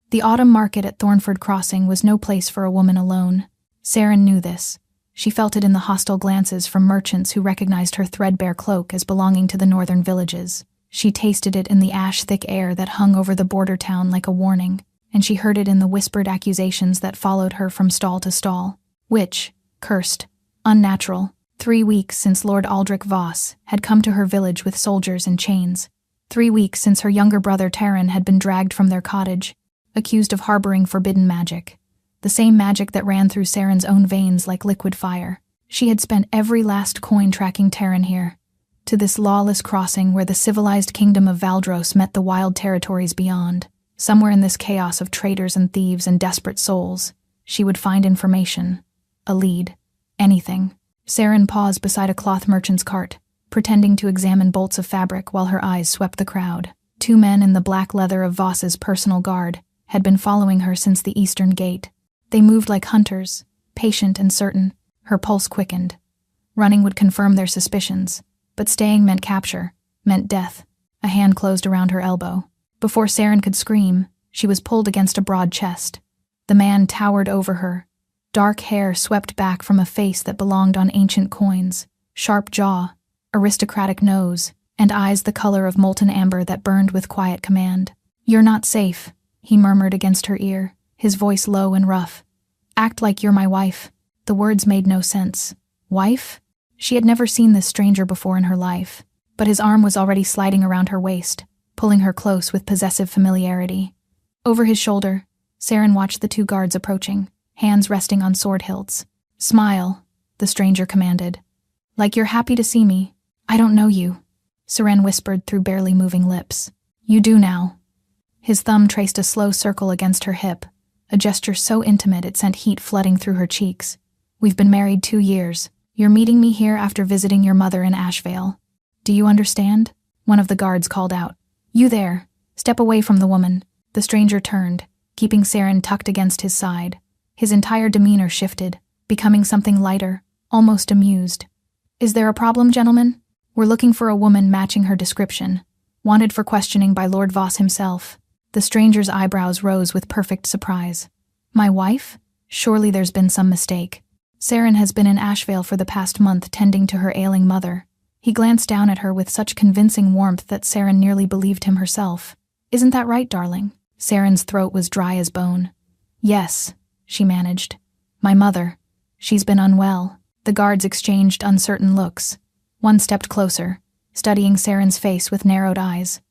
The autumn market at Thornford Crossing was no place for a woman alone. Saren knew this. She felt it in the hostile glances from merchants who recognized her threadbare cloak as belonging to the northern villages. She tasted it in the ash-thick air that hung over the border town like a warning, and she heard it in the whispered accusations that followed her from stall to stall. Witch, cursed, unnatural. 3 weeks since Lord Aldrich Voss had come to her village with soldiers and chains. 3 weeks since her younger brother Taran had been dragged from their cottage, accused of harboring forbidden magic. The same magic that ran through Saren's own veins like liquid fire. She had spent every last coin tracking Taran here, to this lawless crossing where the civilized kingdom of Valdros met the wild territories beyond. Somewhere in this chaos of traitors and thieves and desperate souls, she would find information, a lead, anything. Saren paused beside a cloth merchant's cart, pretending to examine bolts of fabric while her eyes swept the crowd. 2 men in the black leather of Voss's personal guard had been following her since the eastern gate. They moved like hunters, patient and certain. Her pulse quickened. Running would confirm their suspicions, but staying meant capture, meant death. A hand closed around her elbow. Before Saren could scream, she was pulled against a broad chest. The man towered over her. Dark hair swept back from a face that belonged on ancient coins, sharp jaw, aristocratic nose, and eyes the color of molten amber that burned with quiet command. "You're not safe," he murmured against her ear, his voice low and rough. "Act like you're my wife." The words made no sense. Wife? She had never seen this stranger before in her life, but his arm was already sliding around her waist, pulling her close with possessive familiarity. Over his shoulder, Saren watched the 2 guards approaching, hands resting on sword hilts. "Smile," the stranger commanded. "Like you're happy to see me." "I don't know you," Saren whispered through barely moving lips. "You do now." His thumb traced a slow circle against her hip, a gesture so intimate it sent heat flooding through her cheeks. "We've been married 2 years. You're meeting me here after visiting your mother in Ashvale. Do you understand?" One of the guards called out. "You there, step away from the woman." The stranger turned, keeping Saren tucked against his side. His entire demeanor shifted, becoming something lighter, almost amused. "Is there a problem, gentlemen? We're looking for a woman matching her description, wanted for questioning by Lord Voss himself." The stranger's eyebrows rose with perfect surprise. "My wife? Surely there's been some mistake." Saren has been in Ashvale for the past month tending to her ailing mother. He glanced down at her with such convincing warmth that Saren nearly believed him herself. "Isn't that right, darling?" Saren's throat was dry as bone. "Yes," she managed. "My mother. She's been unwell." The guards exchanged uncertain looks. One stepped closer, studying Saren's face with narrowed eyes.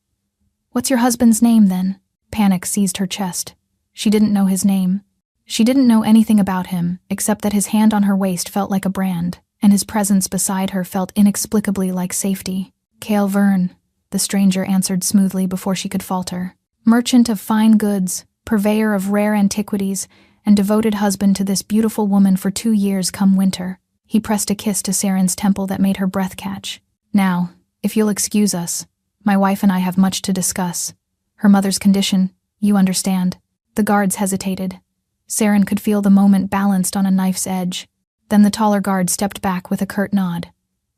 "What's your husband's name, then?" Panic seized her chest. She didn't know his name. She didn't know anything about him, except that his hand on her waist felt like a brand, and his presence beside her felt inexplicably like safety. "Cale Verne," the stranger answered smoothly before she could falter. "Merchant of fine goods, purveyor of rare antiquities, and devoted husband to this beautiful woman for 2 years come winter." He pressed a kiss to Saren's temple that made her breath catch. "Now, if you'll excuse us, my wife and I have much to discuss. Her mother's condition, you understand." The guards hesitated. Saren could feel the moment balanced on a knife's edge. Then the taller guard stepped back with a curt nod.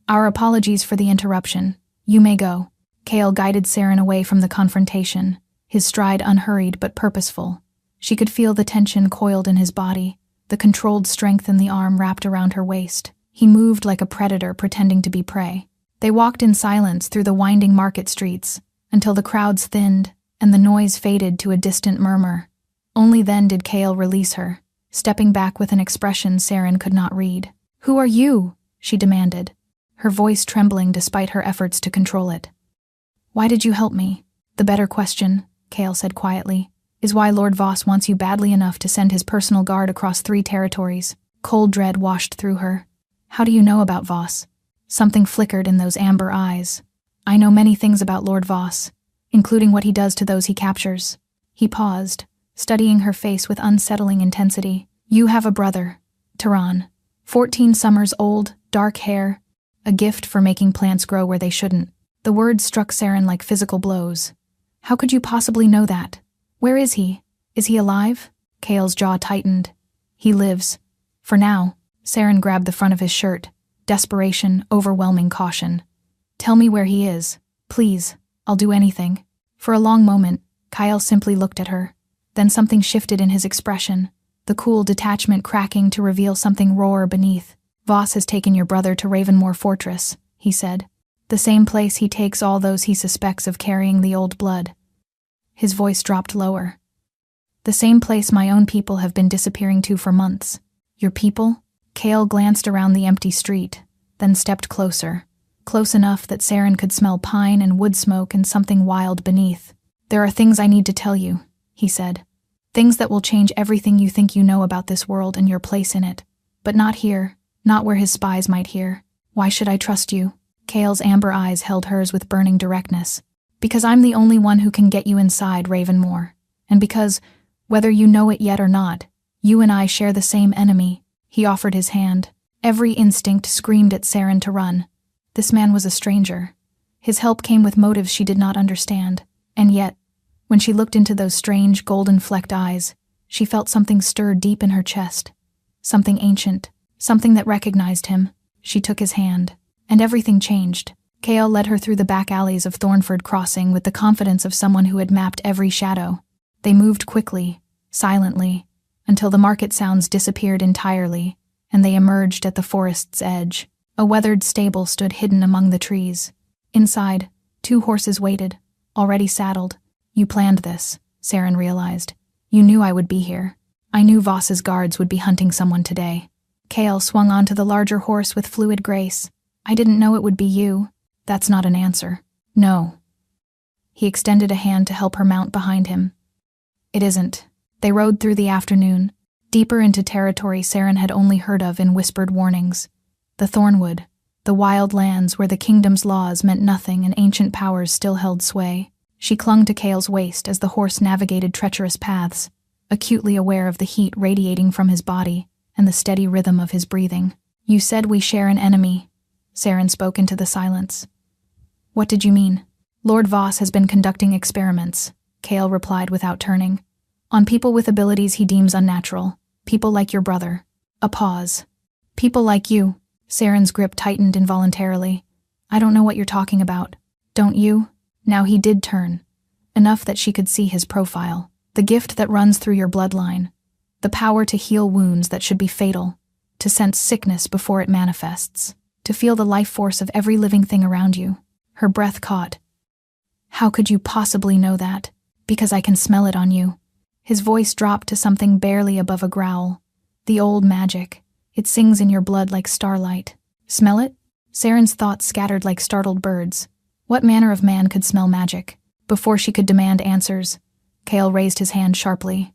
"Our apologies for the interruption. You may go." Cale guided Saren away from the confrontation, his stride unhurried but purposeful. She could feel the tension coiled in his body, the controlled strength in the arm wrapped around her waist. He moved like a predator pretending to be prey. They walked in silence through the winding market streets, until the crowds thinned and the noise faded to a distant murmur. Only then did Cale release her, stepping back with an expression Saren could not read. "Who are you?" she demanded, her voice trembling despite her efforts to control it. "Why did you help me?" "The better question," Cale said quietly, "is why Lord Voss wants you badly enough to send his personal guard across 3 territories." Cold dread washed through her. "How do you know about Voss?" Something flickered in those amber eyes. "I know many things about Lord Voss, including what he does to those he captures." He paused, studying her face with unsettling intensity. "You have a brother, Taran, 14 summers old, dark hair, a gift for making plants grow where they shouldn't." The words struck Saren like physical blows. "How could you possibly know that? Where is he? Is he alive?" Cale's jaw tightened. "He lives. For now." Saren grabbed the front of his shirt, desperation, overwhelming caution. "Tell me where he is. Please, I'll do anything." For a long moment, Kyle simply looked at her, Then something shifted in his expression, the cool detachment cracking to reveal something rawer beneath. "Voss has taken your brother to Ravenmoor Fortress," he said. "The same place he takes all those he suspects of carrying the old blood." His voice dropped lower. "The same place my own people have been disappearing to for months." "Your people?" Cale glanced around the empty street, then stepped closer. Close enough that Saren could smell pine and wood smoke and something wild beneath. "There are things I need to tell you," he said. "Things that will change everything you think you know about this world and your place in it. But not here, not where his spies might hear." "Why should I trust you?" Cale's amber eyes held hers with burning directness. "Because I'm the only one who can get you inside Ravenmoor. And because, whether you know it yet or not, you and I share the same enemy." He offered his hand. Every instinct screamed at Saren to run. This man was a stranger. His help came with motives she did not understand. And yet, when she looked into those strange, golden-flecked eyes, she felt something stir deep in her chest. Something ancient, something that recognized him. She took his hand, and everything changed. Cale led her through the back alleys of Thornford Crossing with the confidence of someone who had mapped every shadow. They moved quickly, silently, until the market sounds disappeared entirely, and they emerged at the forest's edge. A weathered stable stood hidden among the trees. Inside, 2 horses waited, already saddled. "You planned this," Saren realized. "You knew I would be here. I knew Voss's guards would be hunting someone today." Cale swung onto the larger horse with fluid grace. "I didn't know it would be you." "That's not an answer." "No." He extended a hand to help her mount behind him. "It isn't." They rode through the afternoon, deeper into territory Saren had only heard of in whispered warnings. The Thornwood, the wild lands where the kingdom's laws meant nothing and ancient powers still held sway. She clung to Cale's waist as the horse navigated treacherous paths, acutely aware of the heat radiating from his body and the steady rhythm of his breathing. "You said we share an enemy," Saren spoke into the silence. "What did you mean?" "Lord Voss has been conducting experiments," Cale replied without turning. "On people with abilities he deems unnatural. People like your brother." A pause. "People like you." Saren's grip tightened involuntarily. "I don't know what you're talking about." "Don't you?" Now he did turn, enough that she could see his profile. "The gift that runs through your bloodline. The power to heal wounds that should be fatal. To sense sickness before it manifests. To feel the life force of every living thing around you." Her breath caught. "How could you possibly know that?" "Because I can smell it on you." His voice dropped to something barely above a growl. "The old magic. It sings in your blood like starlight." "Smell it?" Saren's thoughts scattered like startled birds. What manner of man could smell magic? Before she could demand answers, Cale raised his hand sharply.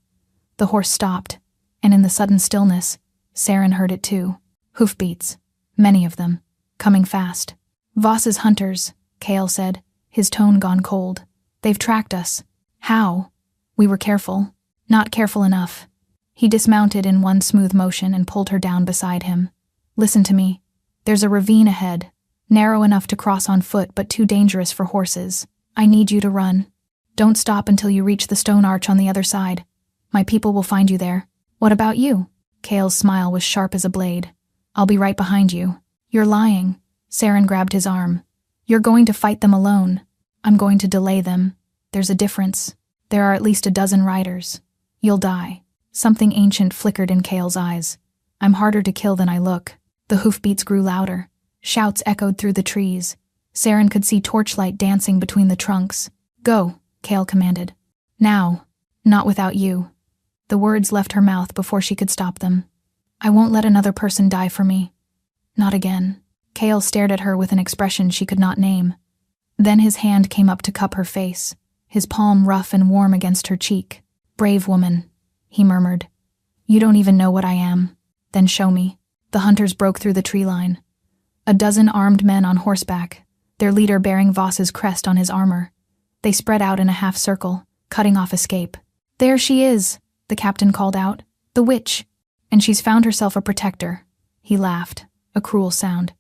The horse stopped, and in the sudden stillness, Saren heard it too. Hoofbeats. Many of them. Coming fast. "Voss's hunters," Cale said, his tone gone cold. "They've tracked us." "How?" "We were careful. Not careful enough." He dismounted in one smooth motion and pulled her down beside him. "Listen to me. There's a ravine ahead, narrow enough to cross on foot but too dangerous for horses. I need you to run. Don't stop until you reach the stone arch on the other side. My people will find you there." "What about you?" Cale's smile was sharp as a blade. "I'll be right behind you." "You're lying." Saren grabbed his arm. "You're going to fight them alone. I'm going to delay them. There's a difference. There are at least a dozen riders. You'll die." Something ancient flickered in Cale's eyes. "I'm harder to kill than I look." The hoofbeats grew louder. Shouts echoed through the trees. Saren could see torchlight dancing between the trunks. "Go," Cale commanded. "Now. Not without you." The words left her mouth before she could stop them. "I won't let another person die for me. Not again." Cale stared at her with an expression she could not name. Then his hand came up to cup her face, his palm rough and warm against her cheek. "Brave woman," he murmured. "You don't even know what I am. Then show me." The hunters broke through the tree line. A dozen armed men on horseback, their leader bearing Voss's crest on his armor. They spread out in a half circle, cutting off escape. "There she is," the captain called out. "The witch. And she's found herself a protector." He laughed, a cruel sound.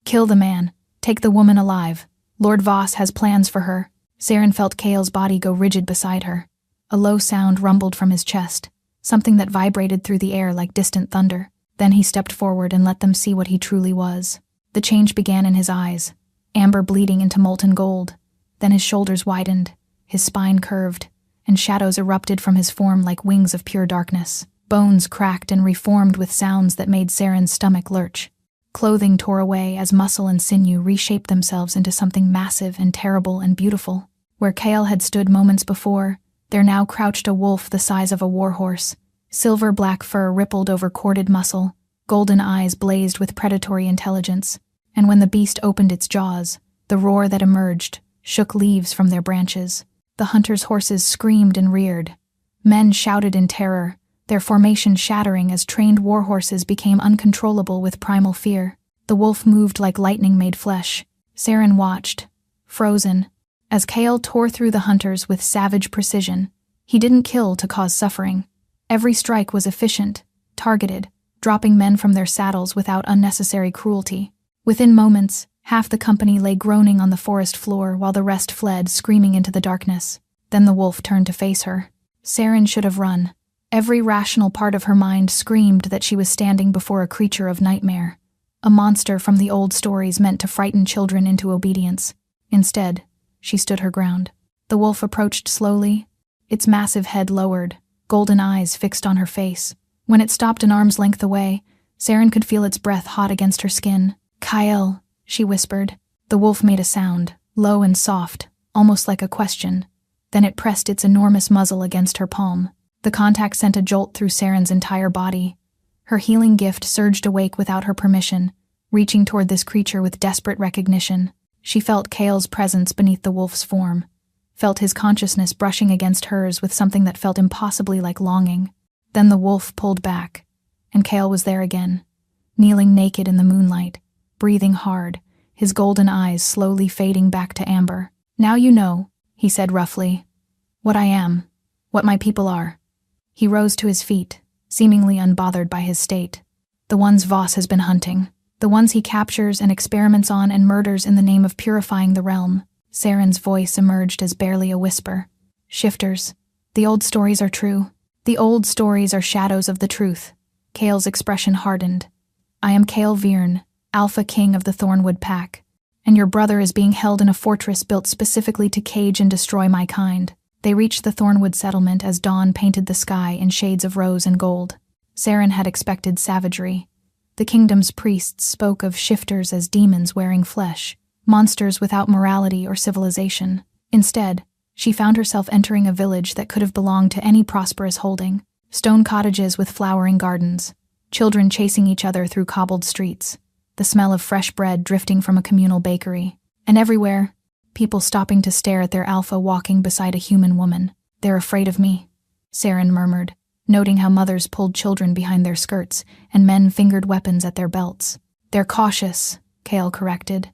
"Kill the man. Take the woman alive. Lord Voss has plans for her." Saren felt Cale's body go rigid beside her. A low sound rumbled from his chest, something that vibrated through the air like distant thunder. Then he stepped forward and let them see what he truly was. The change began in his eyes, amber bleeding into molten gold. Then his shoulders widened, his spine curved, and shadows erupted from his form like wings of pure darkness. Bones cracked and reformed with sounds that made Saren's stomach lurch. Clothing tore away as muscle and sinew reshaped themselves into something massive and terrible and beautiful. Where Chaol had stood moments before, there now crouched a wolf the size of a warhorse. Silver-black fur rippled over corded muscle, golden eyes blazed with predatory intelligence, and when the beast opened its jaws, the roar that emerged shook leaves from their branches. The hunters' horses screamed and reared. Men shouted in terror, their formation shattering as trained warhorses became uncontrollable with primal fear. The wolf moved like lightning-made flesh. Saren watched, frozen, as Chaol tore through the hunters with savage precision. He didn't kill to cause suffering. Every strike was efficient, targeted, dropping men from their saddles without unnecessary cruelty. Within moments, half the company lay groaning on the forest floor while the rest fled, screaming into the darkness. Then the wolf turned to face her. Saren should have run. Every rational part of her mind screamed that she was standing before a creature of nightmare, a monster from the old stories meant to frighten children into obedience. Instead, she stood her ground. The wolf approached slowly, its massive head lowered, golden eyes fixed on her face. When it stopped an arm's length away, Saren could feel its breath hot against her skin. "Chaol," she whispered. The wolf made a sound, low and soft, almost like a question. Then it pressed its enormous muzzle against her palm. The contact sent a jolt through Saren's entire body. Her healing gift surged awake without her permission, reaching toward this creature with desperate recognition. She felt Chaol's presence beneath the wolf's form, felt his consciousness brushing against hers with something that felt impossibly like longing. Then the wolf pulled back, and Chaol was there again, kneeling naked in the moonlight, breathing hard, his golden eyes slowly fading back to amber. "Now you know," he said roughly, "what I am, what my people are." He rose to his feet, seemingly unbothered by his state. "The ones Voss has been hunting. The ones he captures and experiments on and murders in the name of purifying the realm." Saren's voice emerged as barely a whisper. "Shifters. The old stories are true. The old stories are shadows of the truth." Chaol's expression hardened. "I am Chaol Virn, Alpha King of the Thornwood Pack, and your brother is being held in a fortress built specifically to cage and destroy my kind." They reached the Thornwood settlement as dawn painted the sky in shades of rose and gold. Saren had expected savagery. The kingdom's priests spoke of shifters as demons wearing flesh, monsters without morality or civilization. Instead, she found herself entering a village that could have belonged to any prosperous holding. Stone cottages with flowering gardens, children chasing each other through cobbled streets, the smell of fresh bread drifting from a communal bakery, and everywhere, people stopping to stare at their alpha walking beside a human woman. "They're afraid of me," Saren murmured, noting how mothers pulled children behind their skirts and men fingered weapons at their belts. "They're cautious," Chaol corrected.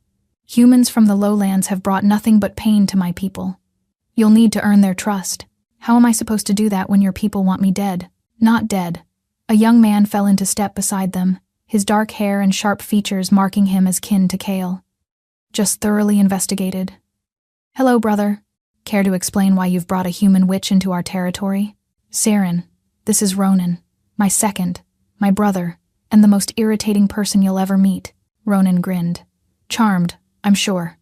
"Humans from the lowlands have brought nothing but pain to my people. You'll need to earn their trust. How am I supposed to do that when your people want me dead?" "Not dead." A young man fell into step beside them, his dark hair and sharp features marking him as kin to Chaol. "Just thoroughly investigated." "Hello, brother. Care to explain why you've brought a human witch into our territory?" "Saren, this is Ronan, my second, my brother, and the most irritating person you'll ever meet." Ronan grinned. "Charmed, I'm sure.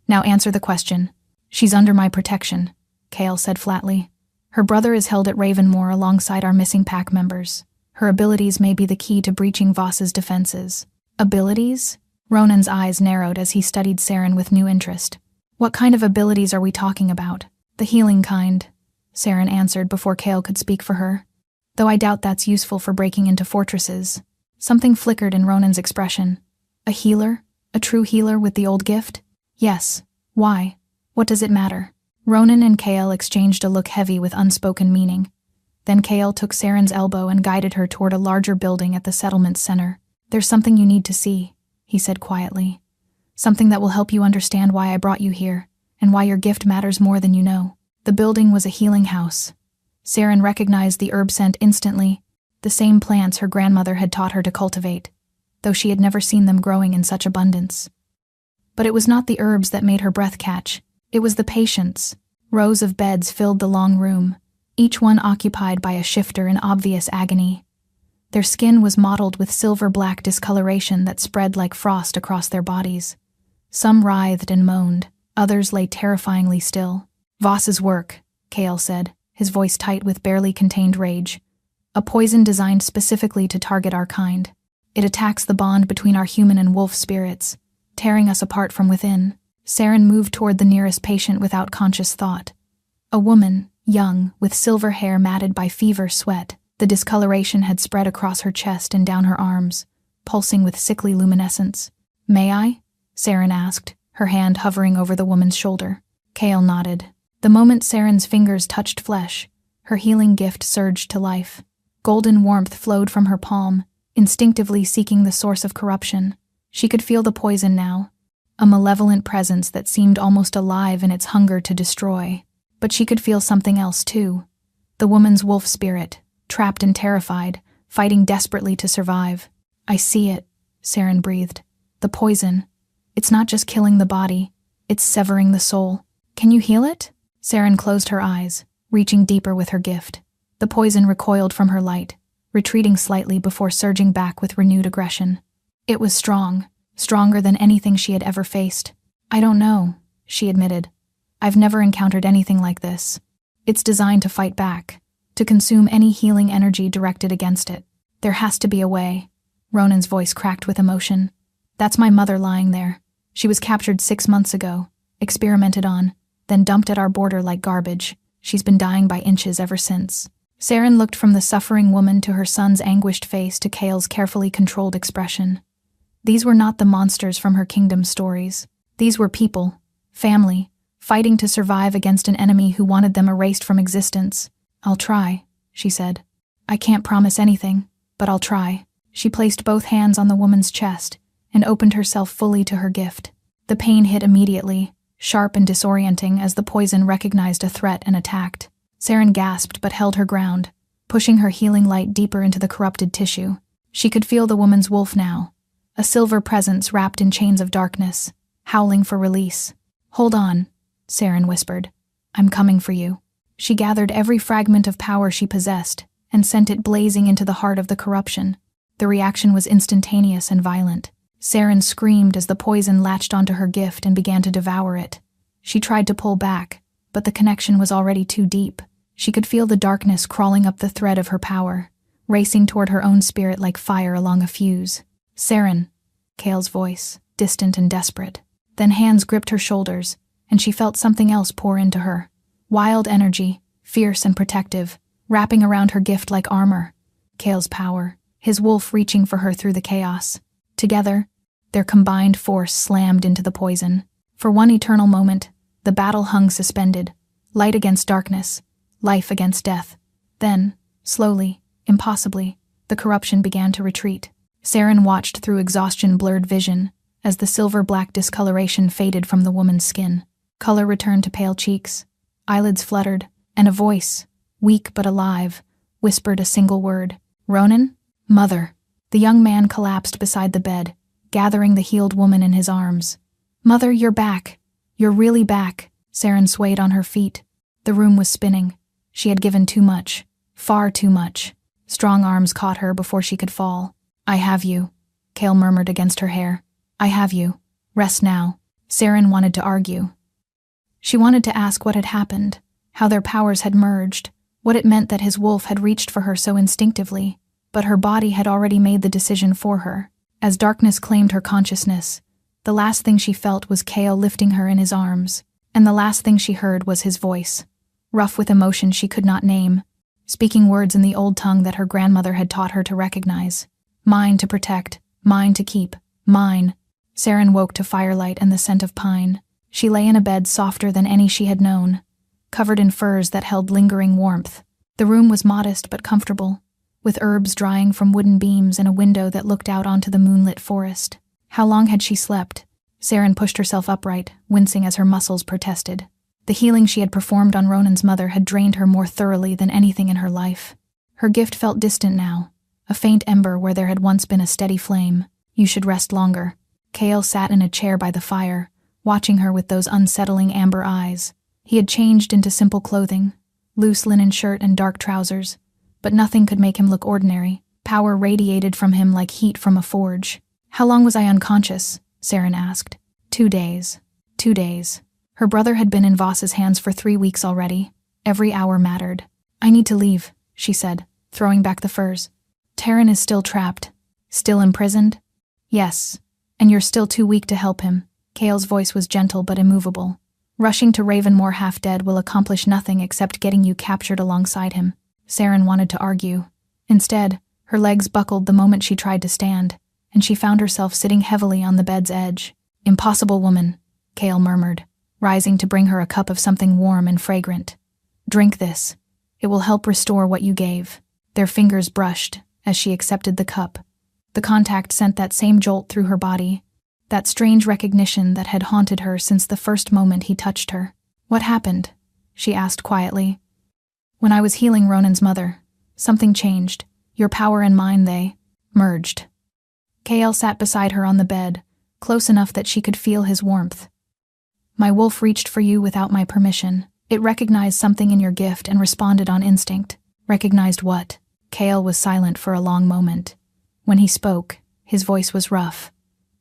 Now answer the question." "She's under my protection," Chaol said flatly. "Her brother is held at Ravenmoor alongside our missing pack members. Her abilities may be the key to breaching Voss's defenses." "Abilities?" Ronan's eyes narrowed as he studied Saren with new interest. "What kind of abilities are we talking about?" "The healing kind," Saren answered before Chaol could speak for her. "Though I doubt that's useful for breaking into fortresses." Something flickered in Ronan's expression. "A healer? A true healer with the old gift?" "Yes. Why? What does it matter?" Ronan and Chaol exchanged a look heavy with unspoken meaning. Then Chaol took Saren's elbow and guided her toward a larger building at the settlement's center. "There's something you need to see," he said quietly. "Something that will help you understand why I brought you here, and why your gift matters more than you know." The building was a healing house. Saren recognized the herb scent instantly, the same plants her grandmother had taught her to cultivate, though she had never seen them growing in such abundance. But it was not the herbs that made her breath catch. It was the patients. Rows of beds filled the long room, each one occupied by a shifter in obvious agony. Their skin was mottled with silver-black discoloration that spread like frost across their bodies. Some writhed and moaned, others lay terrifyingly still. "Voss's work," Chaol said. his voice tight with barely contained rage. "A poison designed specifically to target our kind. It attacks the bond between our human and wolf spirits, tearing us apart from within." Saren moved toward the nearest patient without conscious thought. A woman, young, with silver hair matted by fever sweat. The discoloration had spread across her chest and down her arms, pulsing with sickly luminescence. "May I?" Saren asked, her hand hovering over the woman's shoulder. Kale nodded. The moment Saren's fingers touched flesh, her healing gift surged to life. Golden warmth flowed from her palm, instinctively seeking the source of corruption. She could feel the poison now, a malevolent presence that seemed almost alive in its hunger to destroy. But she could feel something else too. The woman's wolf spirit, trapped and terrified, fighting desperately to survive. "I see it," Saren breathed. "The poison. It's not just killing the body, it's severing the soul. Can you heal it?" Saren closed her eyes, reaching deeper with her gift. The poison recoiled from her light, retreating slightly before surging back with renewed aggression. It was strong, stronger than anything she had ever faced. "I don't know," she admitted. "I've never encountered anything like this. It's designed to fight back, to consume any healing energy directed against it. There has to be a way." Ronan's voice cracked with emotion. "That's my mother lying there. She was captured 6 months ago, experimented on, then dumped at our border like garbage. She's been dying by inches ever since." Saren looked from the suffering woman to her son's anguished face to Kale's carefully controlled expression. These were not the monsters from her kingdom stories. These were people, family, fighting to survive against an enemy who wanted them erased from existence. "I'll try," she said. "I can't promise anything, but I'll try." She placed both hands on the woman's chest and opened herself fully to her gift. The pain hit immediately, sharp and disorienting as the poison recognized a threat and attacked. Saren gasped but held her ground, pushing her healing light deeper into the corrupted tissue. She could feel the woman's wolf now, a silver presence wrapped in chains of darkness, howling for release. "Hold on," Saren whispered. "I'm coming for you." She gathered every fragment of power she possessed and sent it blazing into the heart of the corruption. The reaction was instantaneous and violent. Saren screamed as the poison latched onto her gift and began to devour it. She tried to pull back, but the connection was already too deep. She could feel the darkness crawling up the thread of her power, racing toward her own spirit like fire along a fuse. "Saren," Kale's voice, distant and desperate. Then hands gripped her shoulders, and she felt something else pour into her. Wild energy, fierce and protective, wrapping around her gift like armor. Kale's power, his wolf reaching for her through the chaos. Together, their combined force slammed into the poison. For one eternal moment, the battle hung suspended, light against darkness, life against death. Then, slowly, impossibly, the corruption began to retreat. Saren watched through exhaustion-blurred vision as the silver-black discoloration faded from the woman's skin. Color returned to pale cheeks, eyelids fluttered, and a voice, weak but alive, whispered a single word. "Ronan? Mother." The young man collapsed beside the bed, gathering the healed woman in his arms. "Mother, you're back. You're really back." Saren swayed on her feet. The room was spinning. She had given too much, far too much. Strong arms caught her before she could fall. "I have you," Kale murmured against her hair. "I have you. Rest now." Saren wanted to argue. She wanted to ask what had happened, how their powers had merged, what it meant that his wolf had reached for her so instinctively, but her body had already made the decision for her. As darkness claimed her consciousness, the last thing she felt was Kale lifting her in his arms, and the last thing she heard was his voice, rough with emotion she could not name, speaking words in the old tongue that her grandmother had taught her to recognize. "Mine to protect, mine to keep, mine." Saren woke to firelight and the scent of pine. She lay in a bed softer than any she had known, covered in furs that held lingering warmth. The room was modest but comfortable, with herbs drying from wooden beams and a window that looked out onto the moonlit forest. How long had she slept? Saren pushed herself upright, wincing as her muscles protested. The healing she had performed on Ronan's mother had drained her more thoroughly than anything in her life. Her gift felt distant now, a faint ember where there had once been a steady flame. "You should rest longer." Kale sat in a chair by the fire, watching her with those unsettling amber eyes. He had changed into simple clothing, loose linen shirt and dark trousers, but nothing could make him look ordinary. Power radiated from him like heat from a forge. "How long was I unconscious?" Saren asked. 2 days. 2 days. Her brother had been in Voss's hands for 3 weeks already. Every hour mattered. I need to leave, she said, throwing back the furs. Taryn is still trapped. Still imprisoned? Yes. And you're still too weak to help him. Cale's voice was gentle but immovable. Rushing to Ravenmoor half-dead will accomplish nothing except getting you captured alongside him. Saren wanted to argue. Instead, her legs buckled the moment she tried to stand, and she found herself sitting heavily on the bed's edge. Impossible, woman, Cale murmured, rising to bring her a cup of something warm and fragrant. Drink this. It will help restore what you gave. Their fingers brushed as she accepted the cup. The contact sent that same jolt through her body, that strange recognition that had haunted her since the first moment he touched her. What happened? She asked quietly. When I was healing Ronan's mother, something changed. Your power and mine, they merged. Cale sat beside her on the bed, close enough that she could feel his warmth. My wolf reached for you without my permission. It recognized something in your gift and responded on instinct. Recognized what? Cale was silent for a long moment. When he spoke, his voice was rough.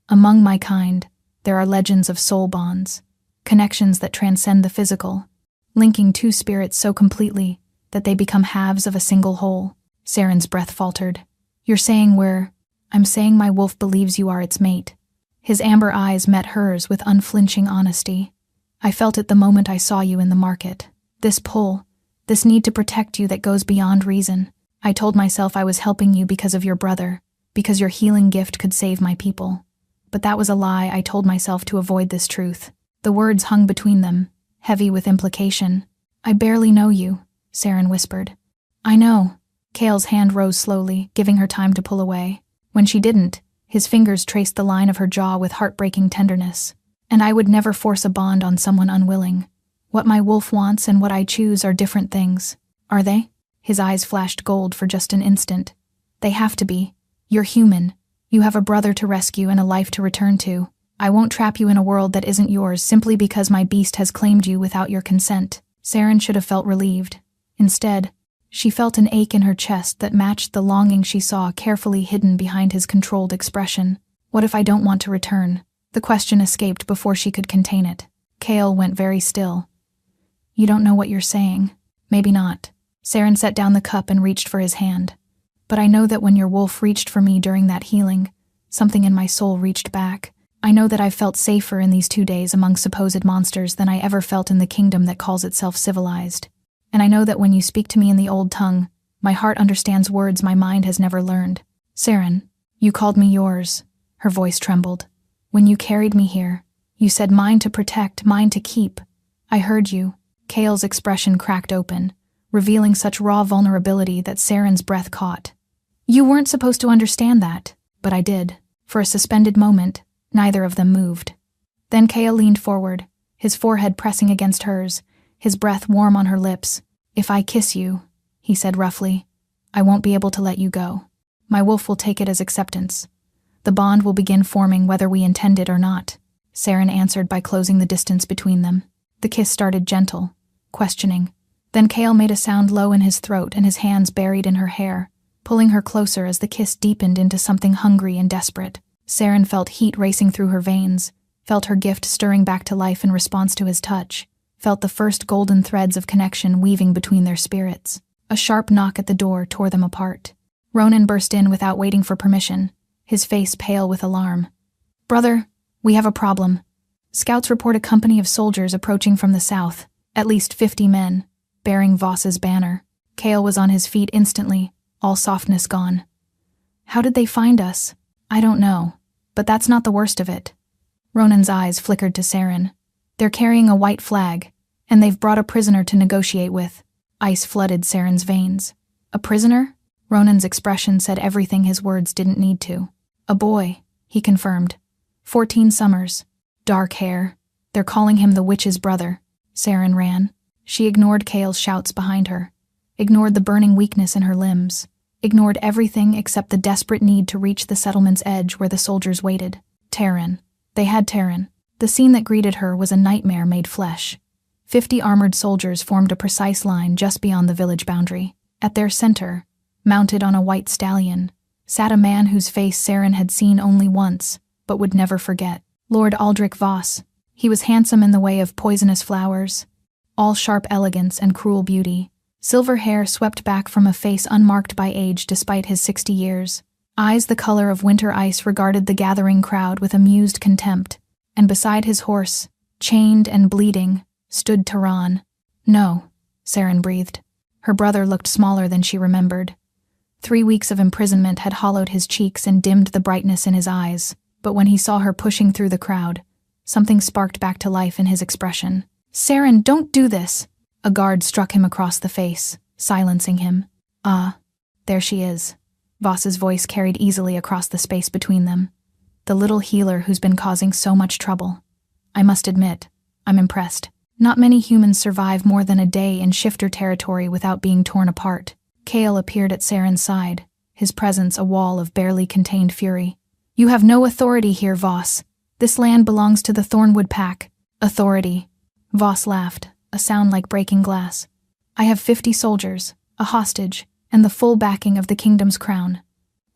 Among my kind, there are legends of soul bonds, connections that transcend the physical, linking two spirits so completely that they become halves of a single whole. Saren's breath faltered. You're saying I'm saying my wolf believes you are its mate. His amber eyes met hers with unflinching honesty. I felt it the moment I saw you in the market. This pull, this need to protect you that goes beyond reason. I told myself I was helping you because of your brother, because your healing gift could save my people. But that was a lie I told myself to avoid this truth. The words hung between them, heavy with implication. I barely know you, Saren whispered. I know. Cale's hand rose slowly, giving her time to pull away. When she didn't, his fingers traced the line of her jaw with heartbreaking tenderness. And I would never force a bond on someone unwilling. What my wolf wants and what I choose are different things. Are they? His eyes flashed gold for just an instant. They have to be. You're human. You have a brother to rescue and a life to return to. I won't trap you in a world that isn't yours simply because my beast has claimed you without your consent. Saren should have felt relieved. Instead, she felt an ache in her chest that matched the longing she saw carefully hidden behind his controlled expression. What if I don't want to return? The question escaped before she could contain it. Cale went very still. You don't know what you're saying. Maybe not. Saren set down the cup and reached for his hand. But I know that when your wolf reached for me during that healing, something in my soul reached back. I know that I've felt safer in these 2 days among supposed monsters than I ever felt in the kingdom that calls itself civilized. And I know that when you speak to me in the old tongue, my heart understands words my mind has never learned. Saren, you called me yours. Her voice trembled. When you carried me here, you said mine to protect, mine to keep. I heard you. Cale's expression cracked open, revealing such raw vulnerability that Saren's breath caught. You weren't supposed to understand that, but I did. For a suspended moment, neither of them moved. Then Cale leaned forward, his forehead pressing against hers, his breath warm on her lips. If I kiss you, he said roughly, I won't be able to let you go. My wolf will take it as acceptance. The bond will begin forming whether we intend it or not. Saren answered by closing the distance between them. The kiss started gentle, questioning. Then Cale made a sound low in his throat and his hands buried in her hair, pulling her closer as the kiss deepened into something hungry and desperate. Saren felt heat racing through her veins, felt her gift stirring back to life in response to his touch, felt the first golden threads of connection weaving between their spirits. A sharp knock at the door tore them apart. Ronan burst in without waiting for permission, his face pale with alarm. Brother, we have a problem. Scouts report a company of soldiers approaching from the south, at least 50 men, bearing Voss's banner. Cale was on his feet instantly, all softness gone. How did they find us? I don't know, but that's not the worst of it. Ronan's eyes flickered to Saren. They're carrying a white flag, and they've brought a prisoner to negotiate with. Ice flooded Saren's veins. A prisoner? Ronan's expression said everything his words didn't need to. A boy, he confirmed. 14 summers. Dark hair. They're calling him the witch's brother. Saren ran. She ignored Cale's shouts behind her, ignored the burning weakness in her limbs, ignored everything except the desperate need to reach the settlement's edge where the soldiers waited. Taryn. They had Taryn. The scene that greeted her was a nightmare made flesh. 50 armored soldiers formed a precise line just beyond the village boundary. At their center, mounted on a white stallion, sat a man whose face Saren had seen only once, but would never forget. Lord Aldrich Voss. He was handsome in the way of poisonous flowers, all sharp elegance and cruel beauty, Silver hair swept back from a face unmarked by age despite his 60 years. Eyes the color of winter ice regarded the gathering crowd with amused contempt, and beside his horse, chained and bleeding, stood Tehran. "No," Saren breathed. Her brother looked smaller than she remembered. 3 weeks of imprisonment had hollowed his cheeks and dimmed the brightness in his eyes, but when he saw her pushing through the crowd, something sparked back to life in his expression. "Saren, don't do this!" A guard struck him across the face, silencing him. "Ah, there she is." Voss's voice carried easily across the space between them. "The little healer who's been causing so much trouble. I must admit, I'm impressed. Not many humans survive more than a day in shifter territory without being torn apart." Kale appeared at Saren's side, his presence a wall of barely contained fury. "You have no authority here, Voss. This land belongs to the Thornwood Pack." "Authority?" Voss laughed, a sound like breaking glass. "I have 50 soldiers, a hostage, and the full backing of the kingdom's crown.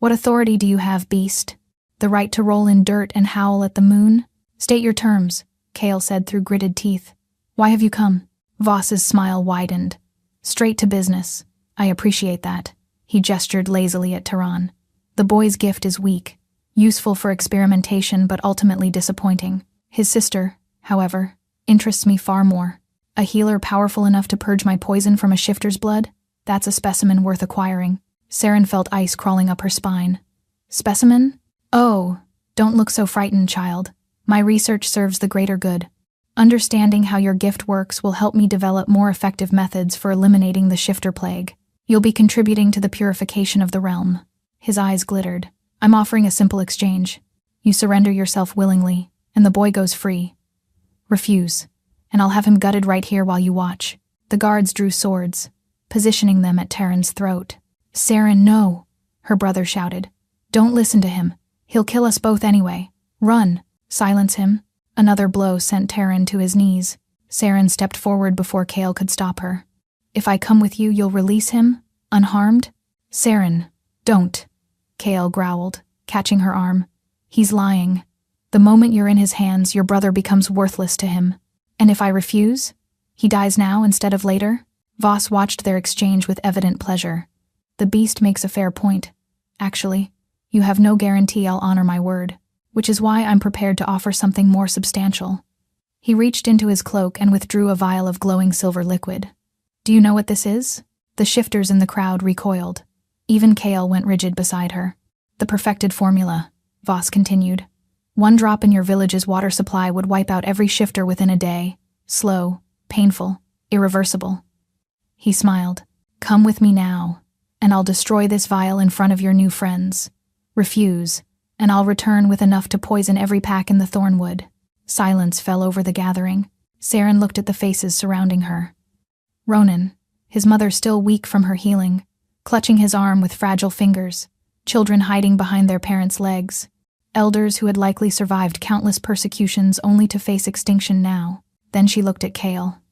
What authority do you have, beast? The right to roll in dirt and howl at the moon? State your terms," Kale said through gritted teeth. "Why have you come?" Voss's smile widened. "Straight to business. I appreciate that." He gestured lazily at Tehran. "The boy's gift is weak, useful for experimentation but ultimately disappointing. His sister, however, interests me far more. A healer powerful enough to purge my poison from a shifter's blood? That's a specimen worth acquiring." Saren felt ice crawling up her spine. "Specimen? Oh, don't look so frightened, child. My research serves the greater good. Understanding how your gift works will help me develop more effective methods for eliminating the shifter plague. You'll be contributing to the purification of the realm." His eyes glittered. "I'm offering a simple exchange. You surrender yourself willingly, and the boy goes free. Refuse, and I'll have him gutted right here while you watch." The guards drew swords, positioning them at Tehran's throat. "Saren, no," her brother shouted. "Don't listen to him. He'll kill us both anyway. Run. Silence him." Another blow sent Tehran to his knees. Saren stepped forward before Kale could stop her. "If I come with you, you'll release him? Unharmed?" "Saren, don't," Kale growled, catching her arm. "He's lying. The moment you're in his hands, your brother becomes worthless to him. And if I refuse? He dies now instead of later?" Voss watched their exchange with evident pleasure. "The beast makes a fair point. Actually, you have no guarantee I'll honor my word, which is why I'm prepared to offer something more substantial." He reached into his cloak and withdrew a vial of glowing silver liquid. "Do you know what this is?" The shifters in the crowd recoiled. Even Kale went rigid beside her. "The perfected formula," Voss continued. "1 drop in your village's water supply would wipe out every shifter within a day. Slow, painful, irreversible." He smiled. "Come with me now, and I'll destroy this vial in front of your new friends. Refuse, and I'll return with enough to poison every pack in the Thornwood." Silence fell over the gathering. Saren looked at the faces surrounding her. Ronan, his mother still weak from her healing, clutching his arm with fragile fingers, children hiding behind their parents' legs, elders who had likely survived countless persecutions only to face extinction now. Then she looked at Kale.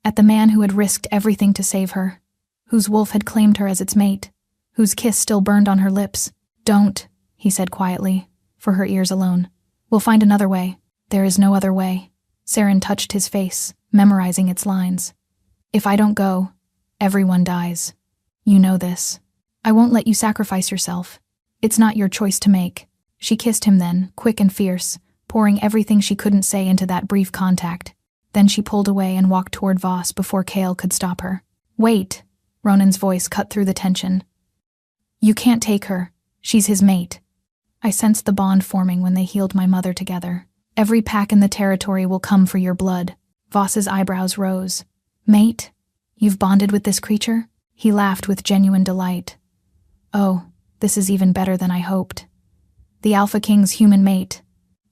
At the man who had risked everything to save her, whose wolf had claimed her as its mate, whose kiss still burned on her lips. "Don't," he said quietly, for her ears alone. "We'll find another way." "There is no other way." Saren touched his face, memorizing its lines. "If I don't go, everyone dies. You know this. I won't let you sacrifice yourself. It's not your choice to make." She kissed him then, quick and fierce, pouring everything she couldn't say into that brief contact. Then she pulled away and walked toward Voss before Kale could stop her. "Wait," Ronan's voice cut through the tension. "You can't take her. She's his mate. I sensed the bond forming when they healed my mother together. Every pack in the territory will come for your blood." Voss's eyebrows rose. "Mate? You've bonded with this creature?" He laughed with genuine delight. "Oh, this is even better than I hoped. The Alpha King's human mate,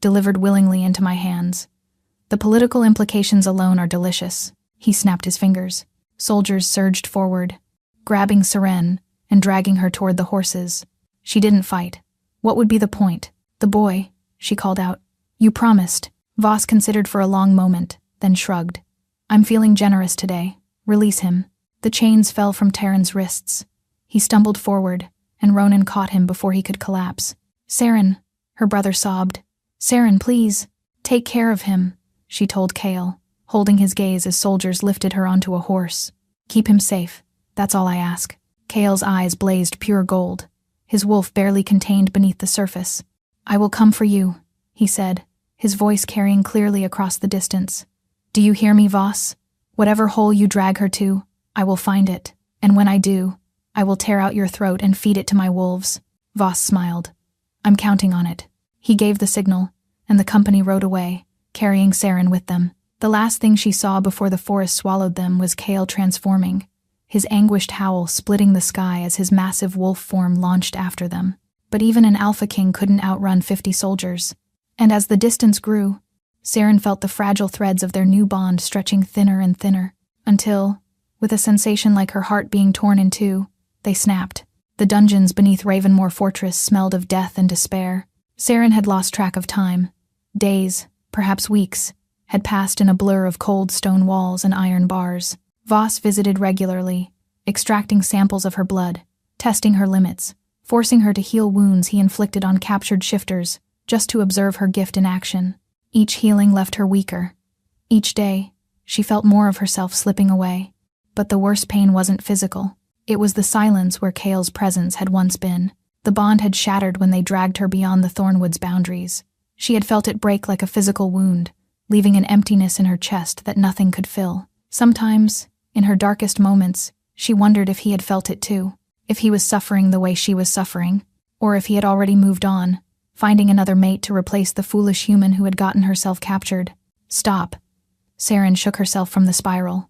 delivered willingly into my hands. The political implications alone are delicious." He snapped his fingers. Soldiers surged forward, grabbing Saren and dragging her toward the horses. She didn't fight. What would be the point? "The boy," she called out. "You promised." Voss considered for a long moment, then shrugged. "I'm feeling generous today. Release him." The chains fell from Tehran's wrists. He stumbled forward, and Ronan caught him before he could collapse. "Saren," her brother sobbed. "Saren, please. Take care of him," she told Kale, holding his gaze as soldiers lifted her onto a horse. "Keep him safe. That's all I ask." Kale's eyes blazed pure gold, his wolf barely contained beneath the surface. "I will come for you," he said, his voice carrying clearly across the distance. "Do you hear me, Voss? Whatever hole you drag her to, I will find it, and when I do, I will tear out your throat and feed it to my wolves." Voss smiled. "I'm counting on it." He gave the signal, and the company rode away, carrying Saren with them. The last thing she saw before the forest swallowed them was Kale transforming, his anguished howl splitting the sky as his massive wolf form launched after them. But even an Alpha King couldn't outrun 50 soldiers. And as the distance grew, Saren felt the fragile threads of their new bond stretching thinner and thinner, until, with a sensation like her heart being torn in two, they snapped. The dungeons beneath Ravenmoor Fortress smelled of death and despair. Saren had lost track of time. Days, perhaps weeks, had passed in a blur of cold stone walls and iron bars. Voss visited regularly, extracting samples of her blood, testing her limits, forcing her to heal wounds he inflicted on captured shifters, just to observe her gift in action. Each healing left her weaker. Each day, she felt more of herself slipping away. But the worst pain wasn't physical. It was the silence where Kale's presence had once been. The bond had shattered when they dragged her beyond the Thornwood's boundaries. She had felt it break like a physical wound, leaving an emptiness in her chest that nothing could fill. Sometimes, in her darkest moments, she wondered if he had felt it too, if he was suffering the way she was suffering, or if he had already moved on, finding another mate to replace the foolish human who had gotten herself captured. "Stop." Saren shook herself from the spiral.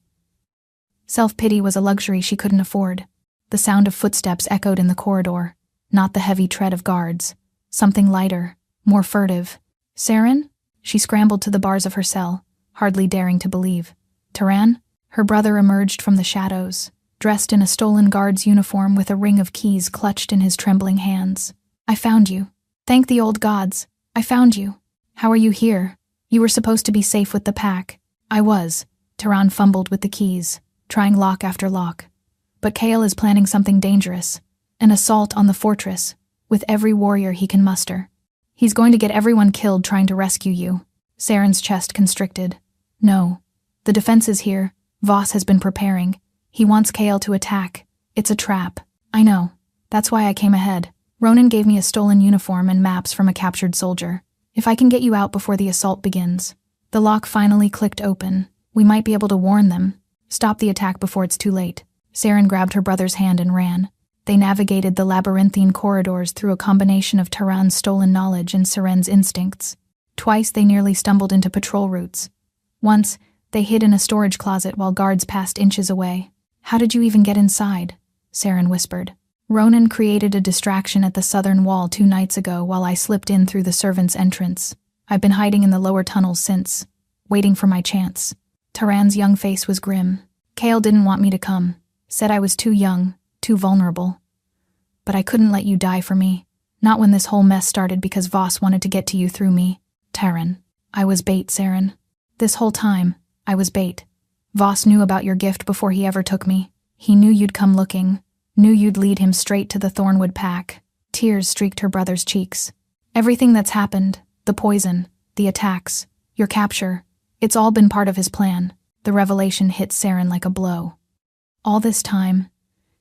Self-pity was a luxury she couldn't afford. The sound of footsteps echoed in the corridor, not the heavy tread of guards. Something lighter, more furtive. "Saren?" She scrambled to the bars of her cell, hardly daring to believe. "Taran?" Her brother emerged from the shadows, dressed in a stolen guard's uniform with a ring of keys clutched in his trembling hands. "I found you. Thank the old gods. I found you. How are you here? You were supposed to be safe with the pack." "I was." Taran fumbled with the keys, trying lock after lock. "But Kale is planning something dangerous. An assault on the fortress, with every warrior he can muster. He's going to get everyone killed trying to rescue you." Saren's chest constricted. "No. The defenses here. Voss has been preparing. He wants Kale to attack. It's a trap." "I know. That's why I came ahead. Ronan gave me a stolen uniform and maps from a captured soldier. If I can get you out before the assault begins." The lock finally clicked open. "We might be able to warn them. Stop the attack before it's too late." Saren grabbed her brother's hand and ran. They navigated the labyrinthine corridors through a combination of Taran's stolen knowledge and Saren's instincts. Twice they nearly stumbled into patrol routes. Once, they hid in a storage closet while guards passed inches away. "How did you even get inside?" Saren whispered. "Ronan created a distraction at the southern wall 2 nights ago while I slipped in through the servants' entrance. I've been hiding in the lower tunnels since, waiting for my chance." Taran's young face was grim. "Kale didn't want me to come. Said I was too young, too vulnerable. But I couldn't let you die for me. Not when this whole mess started because Voss wanted to get to you through me." "Taran, I was bait, Saren. This whole time, I was bait. Voss knew about your gift before he ever took me. He knew you'd come looking, knew you'd lead him straight to the Thornwood pack." Tears streaked her brother's cheeks. "Everything that's happened, the poison, the attacks, your capture, it's all been part of his plan." The revelation hit Saren like a blow. All this time,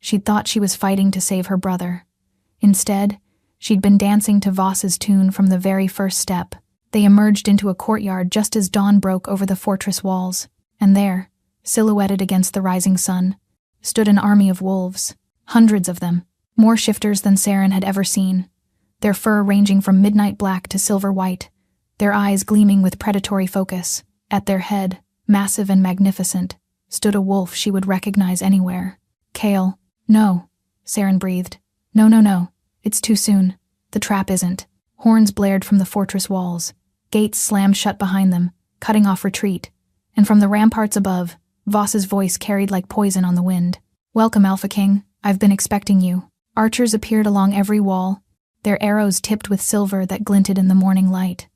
she'd thought she was fighting to save her brother. Instead, she'd been dancing to Voss's tune from the very first step. They emerged into a courtyard just as dawn broke over the fortress walls, and there, silhouetted against the rising sun, stood an army of wolves. Hundreds of them, more shifters than Saren had ever seen, their fur ranging from midnight black to silver white, their eyes gleaming with predatory focus. At their head, massive and magnificent, stood a wolf she would recognize anywhere. "Kale." "No," Saren breathed. No. It's too soon. The trap isn't." Horns blared from the fortress walls. Gates slammed shut behind them, cutting off retreat. And from the ramparts above, Voss's voice carried like poison on the wind. "Welcome, Alpha King. I've been expecting you." Archers appeared along every wall, their arrows tipped with silver that glinted in the morning light.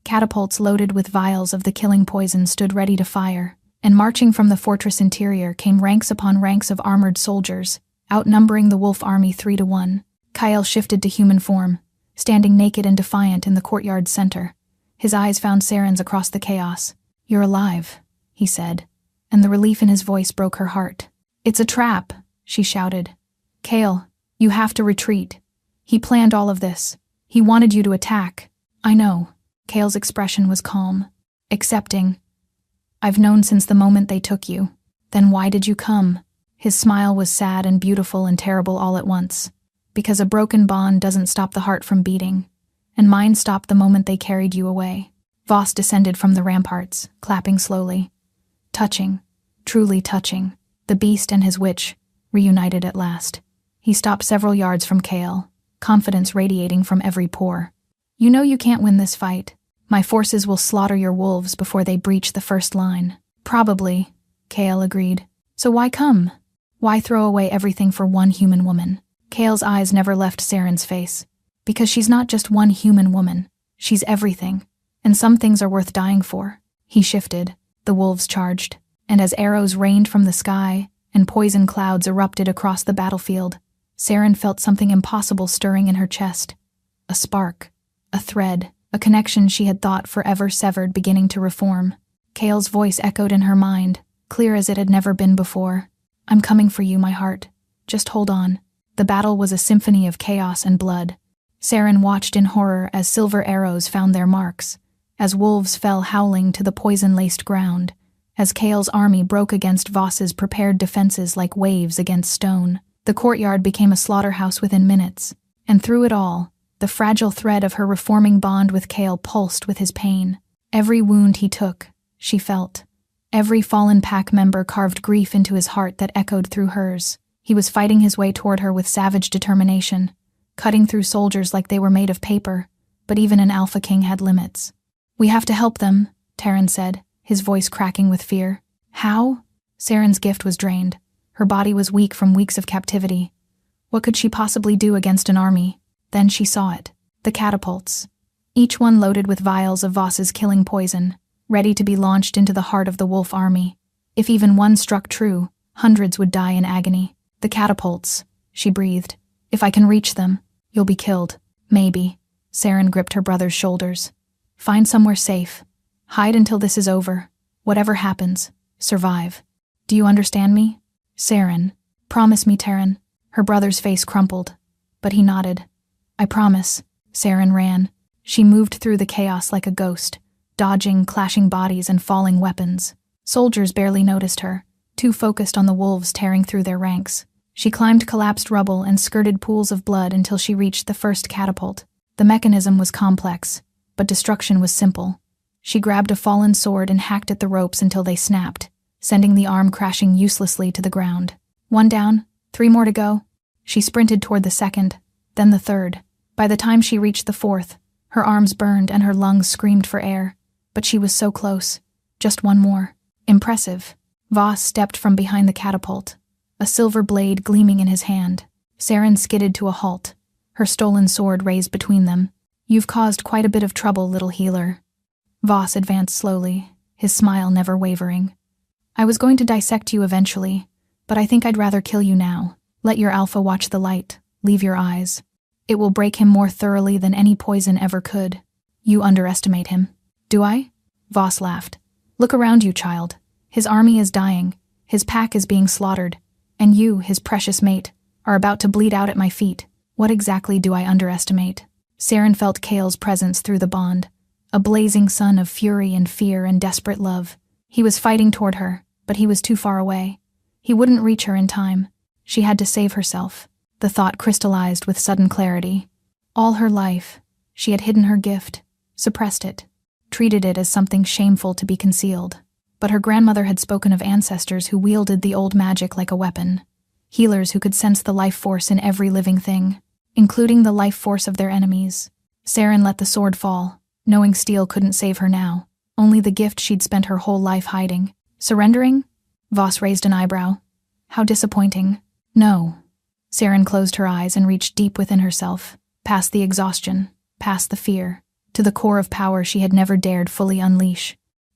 Catapults loaded with vials of the killing poison stood ready to fire, and marching from the fortress interior came ranks upon ranks of armored soldiers, outnumbering the wolf army 3-1. Kyle shifted to human form, standing naked and defiant in the courtyard's center. His eyes found Saren's across the chaos. "You're alive," he said, and the relief in his voice broke her heart. "It's a trap," she shouted. Kale, you have to retreat. He planned all of this. He wanted you to attack. I know. Kale's expression was calm, accepting. I've known since the moment they took you. Then why did you come? His smile was sad and beautiful and terrible all at once. Because a broken bond doesn't stop the heart from beating. And mine stopped the moment they carried you away. Voss descended from the ramparts, clapping slowly. Touching, truly touching, the beast and his witch, reunited at last. He stopped several yards from Kale, confidence radiating from every pore. You know you can't win this fight. My forces will slaughter your wolves before they breach the first line. Probably, Kale agreed. So why come? Why throw away everything for one human woman? Kale's eyes never left Saren's face. Because she's not just one human woman. She's everything. And some things are worth dying for. He shifted. The wolves charged. And as arrows rained from the sky and poison clouds erupted across the battlefield, Saren felt something impossible stirring in her chest. A spark. A thread. A connection she had thought forever severed beginning to reform. Kale's voice echoed in her mind, clear as it had never been before. I'm coming for you, my heart. Just hold on. The battle was a symphony of chaos and blood. Saren watched in horror as silver arrows found their marks, as wolves fell howling to the poison-laced ground, as Kale's army broke against Voss's prepared defenses like waves against stone. The courtyard became a slaughterhouse within minutes, and through it all, the fragile thread of her reforming bond with Kale pulsed with his pain. Every wound he took, she felt. Every fallen pack member carved grief into his heart that echoed through hers. He was fighting his way toward her with savage determination, cutting through soldiers like they were made of paper, but even an Alpha King had limits. We have to help them, Terran said, his voice cracking with fear. How? Saren's gift was drained. Her body was weak from weeks of captivity. What could she possibly do against an army? Then she saw it. The catapults. Each one loaded with vials of Voss's killing poison, ready to be launched into the heart of the wolf army. If even one struck true, hundreds would die in agony. The catapults, she breathed. If I can reach them, you'll be killed. Maybe. Saren gripped her brother's shoulders. Find somewhere safe. Hide until this is over. Whatever happens, survive. Do you understand me? Saren. Promise me, Terran. Her brother's face crumpled, but he nodded. I promise. Saren ran. She moved through the chaos like a ghost, dodging clashing bodies and falling weapons. Soldiers barely noticed her, too focused on the wolves tearing through their ranks. She climbed collapsed rubble and skirted pools of blood until she reached the first catapult. The mechanism was complex, but destruction was simple. She grabbed a fallen sword and hacked at the ropes until they snapped, sending the arm crashing uselessly to the ground. One down, 3 more to go. She sprinted toward the second, then the third. By the time she reached the fourth, her arms burned and her lungs screamed for air. But she was so close. Just one more. Impressive. Voss stepped from behind the catapult, a silver blade gleaming in his hand. Saren skidded to a halt, her stolen sword raised between them. You've caused quite a bit of trouble, little healer. Voss advanced slowly, his smile never wavering. I was going to dissect you eventually, but I think I'd rather kill you now. Let your alpha watch the light, leave your eyes. It will break him more thoroughly than any poison ever could. You underestimate him. Do I? Voss laughed. Look around you, child. His army is dying, his pack is being slaughtered, and you, his precious mate, are about to bleed out at my feet. What exactly do I underestimate? Saren felt Kale's presence through the bond, a blazing sun of fury and fear and desperate love. He was fighting toward her, but he was too far away. He wouldn't reach her in time. She had to save herself. The thought crystallized with sudden clarity. All her life, she had hidden her gift, suppressed it, treated it as something shameful to be concealed. But her grandmother had spoken of ancestors who wielded the old magic like a weapon, healers who could sense the life force in every living thing, including the life force of their enemies. Saren let the sword fall, knowing steel couldn't save her now, only the gift she'd spent her whole life hiding. Surrendering? Voss raised an eyebrow. How disappointing. No. Saren closed her eyes and reached deep within herself, past the exhaustion, past the fear, to the core of power she had never dared fully unleash.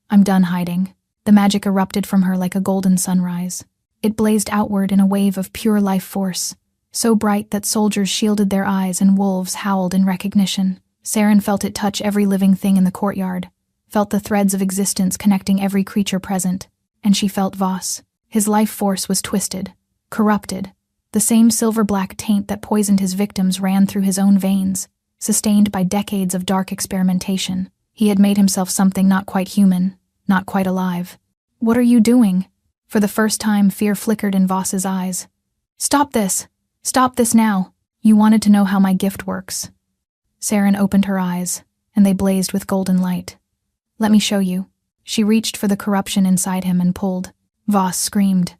I'm done hiding. The magic erupted from her like a golden sunrise. It blazed outward in a wave of pure life force, so bright that soldiers shielded their eyes and wolves howled in recognition. Saren felt it touch every living thing in the courtyard, felt the threads of existence connecting every creature present, and she felt Voss. His life force was twisted, corrupted, The same silver-black taint that poisoned his victims ran through his own veins, sustained by decades of dark experimentation. He had made himself something not quite human, not quite alive. "What are you doing?" For the first time, fear flickered in Voss's eyes. "Stop this! Stop this now! You wanted to know how my gift works." Saren opened her eyes, and they blazed with golden light. "Let me show you." She reached for the corruption inside him and pulled. Voss screamed.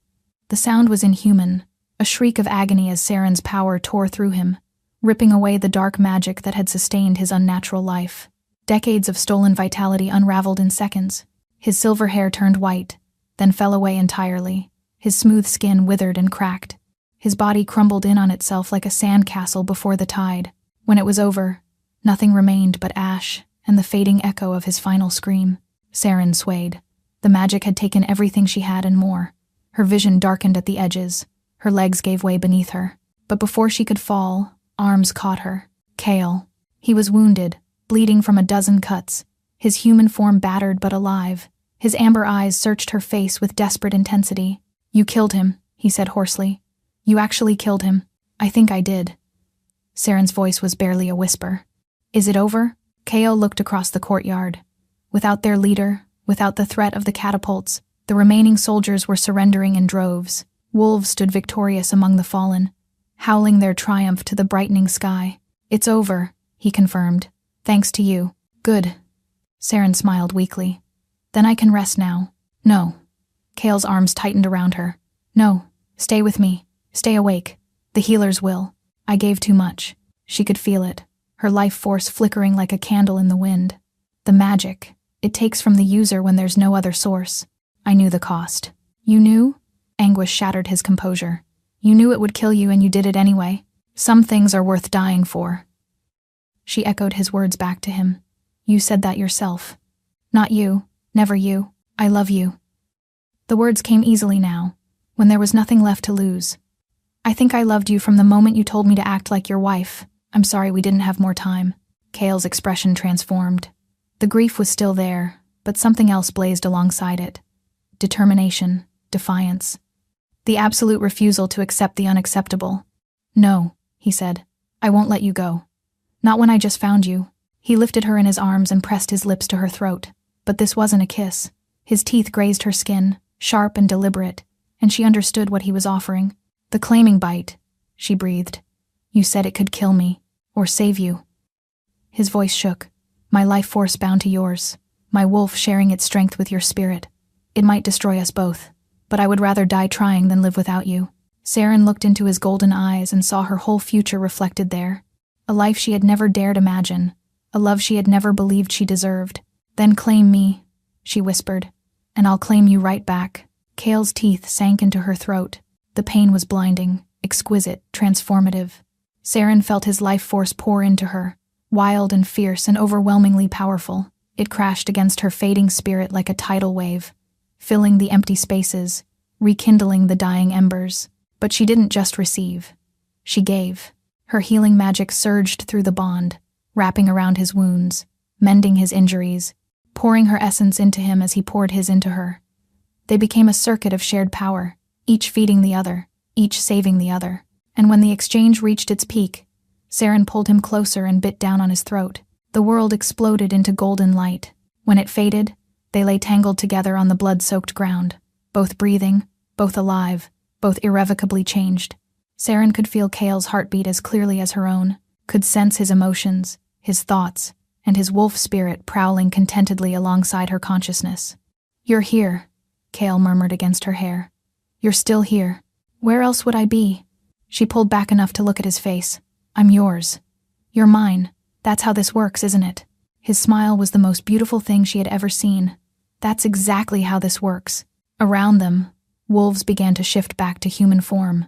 The sound was inhuman, a shriek of agony as Saren's power tore through him, ripping away the dark magic that had sustained his unnatural life. Decades of stolen vitality unraveled in seconds. His silver hair turned white, then fell away entirely. His smooth skin withered and cracked. His body crumbled in on itself like a sandcastle before the tide. When it was over, nothing remained but ash and the fading echo of his final scream. Saren swayed. The magic had taken everything she had and more. Her vision darkened at the edges. Her legs gave way beneath her. But before she could fall, arms caught her. Kale. He was wounded, bleeding from a dozen cuts, his human form battered but alive. His amber eyes searched her face with desperate intensity. "You killed him," he said hoarsely. "You actually killed him." "I think I did." Saren's voice was barely a whisper. "Is it over?" Kale looked across the courtyard. Without their leader, without the threat of the catapults, the remaining soldiers were surrendering in droves. Wolves stood victorious among the fallen, howling their triumph to the brightening sky. "It's over," he confirmed. "Thanks to you." "Good." Saren smiled weakly. "Then I can rest now." "No." Kale's arms tightened around her. "No. Stay with me. Stay awake. The healers will." "I gave too much." She could feel it, her life force flickering like a candle in the wind. The magic. It takes from the user when there's no other source. "I knew the cost." "You knew?" Anguish shattered his composure. "You knew it would kill you and you did it anyway. Some things are worth dying for." She echoed his words back to him. "You said that yourself." "Not you. Never you. I love you." The words came easily now, when there was nothing left to lose. "I think I loved you from the moment you told me to act like your wife. I'm sorry we didn't have more time." Kale's expression transformed. The grief was still there, but something else blazed alongside it. Determination, defiance. The absolute refusal to accept the unacceptable. "No," he said. "I won't let you go. Not when I just found you." He lifted her in his arms and pressed his lips to her throat. But this wasn't a kiss. His teeth grazed her skin, sharp and deliberate, and she understood what he was offering. "The claiming bite," she breathed. "You said it could kill me, or save you." His voice shook. "My life force bound to yours, my wolf sharing its strength with your spirit. It might destroy us both, but I would rather die trying than live without you." Saren looked into his golden eyes and saw her whole future reflected there. A life she had never dared imagine, a love she had never believed she deserved. "Then claim me," she whispered, "and I'll claim you right back." Kale's teeth sank into her throat. The pain was blinding, exquisite, transformative. Saren felt his life force pour into her, wild and fierce and overwhelmingly powerful. It crashed against her fading spirit like a tidal wave, filling the empty spaces, rekindling the dying embers. But she didn't just receive. She gave. Her healing magic surged through the bond, wrapping around his wounds, mending his injuries, pouring her essence into him as he poured his into her. They became a circuit of shared power, each feeding the other, each saving the other. And when the exchange reached its peak, Saren pulled him closer and bit down on his throat. The world exploded into golden light. When it faded, they lay tangled together on the blood-soaked ground, both breathing, both alive, both irrevocably changed. Saren could feel Kale's heartbeat as clearly as her own, could sense his emotions, his thoughts, and his wolf spirit prowling contentedly alongside her consciousness. "You're here," Kale murmured against her hair. "You're still here. Where else would I be?" She pulled back enough to look at his face. "I'm yours. You're mine. That's how this works, isn't it?" His smile was the most beautiful thing she had ever seen. "That's exactly how this works." Around them, wolves began to shift back to human form.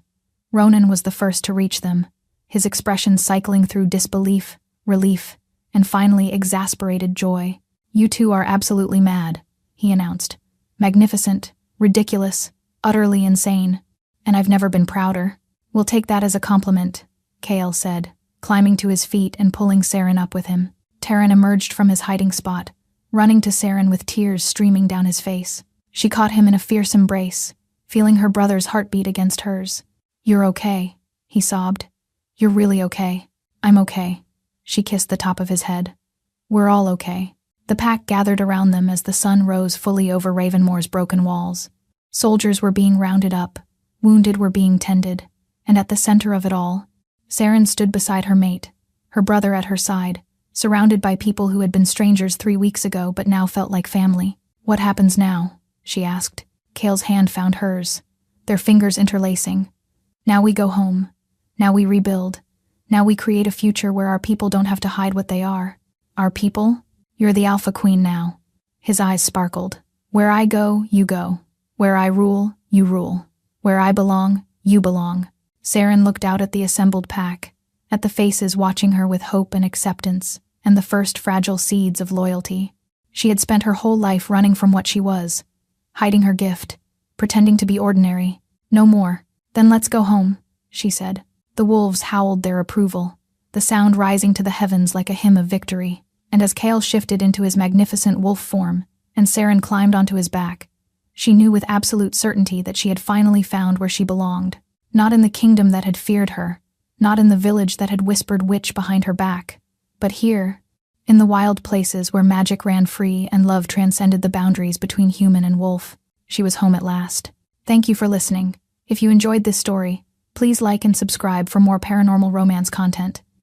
Ronan was the first to reach them, his expression cycling through disbelief, relief, and finally exasperated joy. "You two are absolutely mad," he announced. "Magnificent, ridiculous, utterly insane. And I've never been prouder." "We'll take that as a compliment," Kale said, climbing to his feet and pulling Saren up with him. Terran emerged from his hiding spot, running to Saren with tears streaming down his face. She caught him in a fierce embrace, feeling her brother's heartbeat against hers. "You're okay," he sobbed. You're really okay. I'm okay. She kissed the top of his head. We're all okay. The pack gathered around them as the sun rose fully over Ravenmoor's broken walls. Soldiers were being rounded up, wounded were being tended, and at the center of it all, Saren stood beside her mate, her brother at her side, surrounded by people who had been strangers 3 weeks ago but now felt like family. What happens now? She asked. Cale's hand found hers, their fingers interlacing. Now we go home. Now we rebuild. Now we create a future where our people don't have to hide what they are. Our people? You're the Alpha Queen now. His eyes sparkled. Where I go, you go. Where I rule, you rule. Where I belong, you belong. Saren looked out at the assembled pack, at the faces watching her with hope and acceptance, and the first fragile seeds of loyalty. She had spent her whole life running from what she was, hiding her gift, pretending to be ordinary. No more. Then let's go home, she said. The wolves howled their approval, the sound rising to the heavens like a hymn of victory. And as Cale shifted into his magnificent wolf form, and Saren climbed onto his back, she knew with absolute certainty that she had finally found where she belonged. Not in the kingdom that had feared her, not in the village that had whispered witch behind her back, but here, in the wild places where magic ran free and love transcended the boundaries between human and wolf. She was home at last. Thank you for listening. If you enjoyed this story, please like and subscribe for more paranormal romance content.